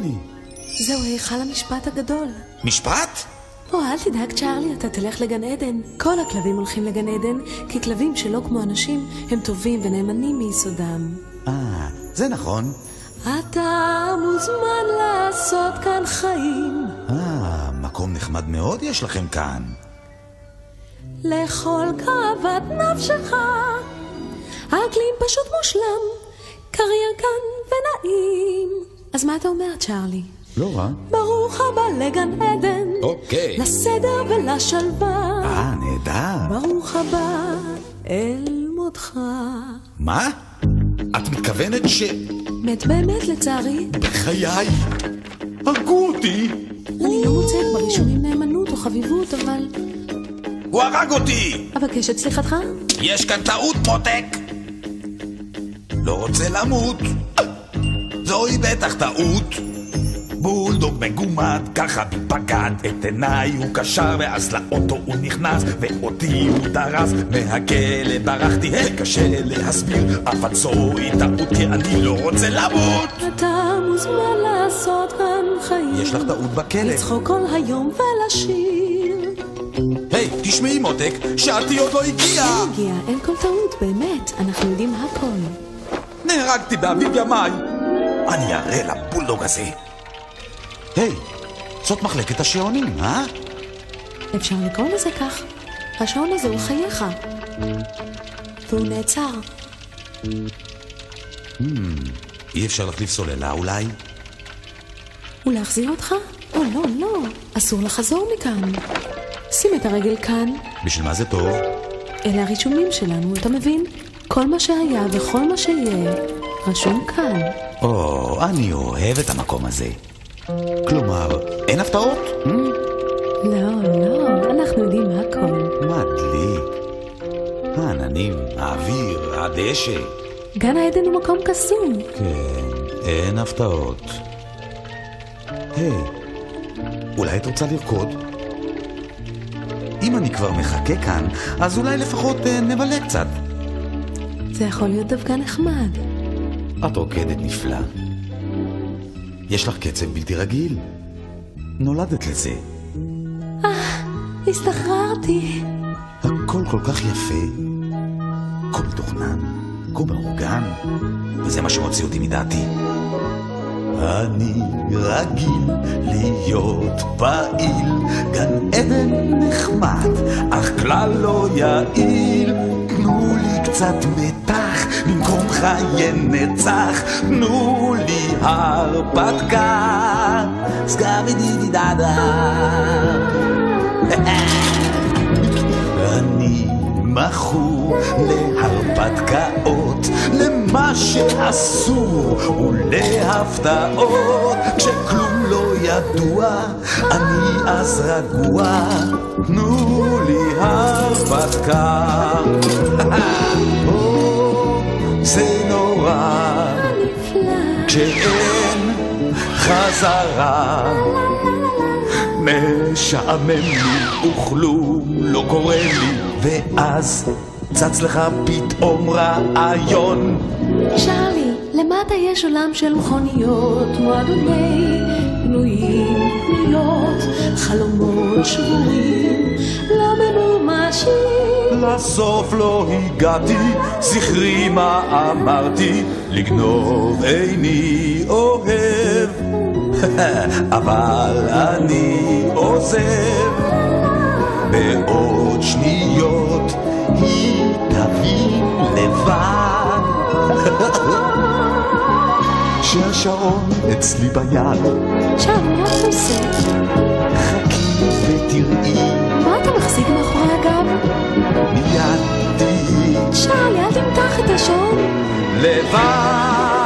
צ'רלי. זהו היכל המשפט הגדול. משפט? אל תדאג צ'רלי, אתה תלך לגן עדן. כל הכלבים הולכים לגן עדן, כי כלבים שלא כמו אנשים הם טובים ונאמנים מיסודם. זה נכון. אתה מוזמן לעשות כאן חיים. מקום נחמד מאוד יש לכם כאן. לכל כאוות נפשך, האקלים פשוט מושלם, קריר כאן ונעים. אז מה אתה אומר צ'רלי? לא רע. ברוך הבא לגן עדן. אוקיי. לסדר ולשלווה. נהדר. ברוך הבא אל מותך. מה? את מתכוונת מת באמת לצערי. בחיי, הרגו אותי. אני לא מוצאת ברישומים נאמנות או חביבות, אבל... הוא הרג אותי. אבקש את סליחתך. יש כאן טעות מותק. לא רוצה למות. זוהי בטח טעות. בולדוג מגומד, ככה בפגד את עיניי הוא קשר, ואז לאוטו הוא נכנס ואותי הוא דרס. מהכלא ברחתי, קשה להסביר, אבל זוהי טעות כי אני לא רוצה למות. אתה מוזמן לעשות כאן חיים. יש לך טעות בכלא. לצחוק כל היום ולשיר. היי, תשמעי מותק, שעתי עוד לא הגיעה. אין כל טעות, באמת, אנחנו יודעים הכל. נהרגתי באביב ימיי. אני אראה לבולדוג הזה. היי, זאת מחלקת השעונים, אפשר לקרוא לזה כך. השעון הזה הוא חייך. והוא נעצר. אי אפשר להחליף סוללה אולי? ולהחזיר אותך? לא, לא, אסור לחזור מכאן. שים את הרגל כאן. בשביל מה זה טוב? אלה הרישומים שלנו, אתה מבין? כל מה שהיה וכל מה שיהיה רשום כאן. אני אוהב את המקום הזה. כלומר, אין הפתעות? לא, אנחנו יודעים הכל. מדליק. העננים, האוויר, הדשא. גן העדן הוא מקום קסום. כן, אין הפתעות. היי, אולי את רוצה לרקוד? אם אני כבר מחכה כאן, אז אולי לפחות נבלה קצת. זה יכול להיות דווקא נחמד. את רוקדת נפלא. יש לך קצב בלתי רגיל. נולדת לזה. הסתחררתי. הכל כל כך יפה. כה מתוכנן, כה מאורגן. וזה מה שמוציא אותי מדעתי. אני רגיל להיות פעיל, גן עדן נחמד, אך כלל לא יעיל. תנו לי קצת מתח במקום חיי נצח, תנו לי הרפתקה. סגבי דידי דדה. אני מכור להרפתקאות, למה שאסור ולהפתעות. כשכלום לא ידוע אני אז רגוע, תנו לי הרפתקה. זה נורא כשאין חזרה, משעמם לי וכלום לא קורה לי, ואז צץ לך פתאום רעיון. צ'רלי, למטה יש עולם של מכוניות, מועדוני פנויים, פנויות, חלומות שבורים לא ממומשים. לסוף לא הגעתי, זכרי מה אמרתי, לגנוב איני אוהב, אבל אני עוזב. בעוד שניות היא תבין לבד שהשעון אצלי ביד. צ'רלי, מה אתה עושה? חכי ותראי. מה אתה מחזיק מאחורי הגב? מיד תהי. צ'רלי, אל תמתח את השעון. לבד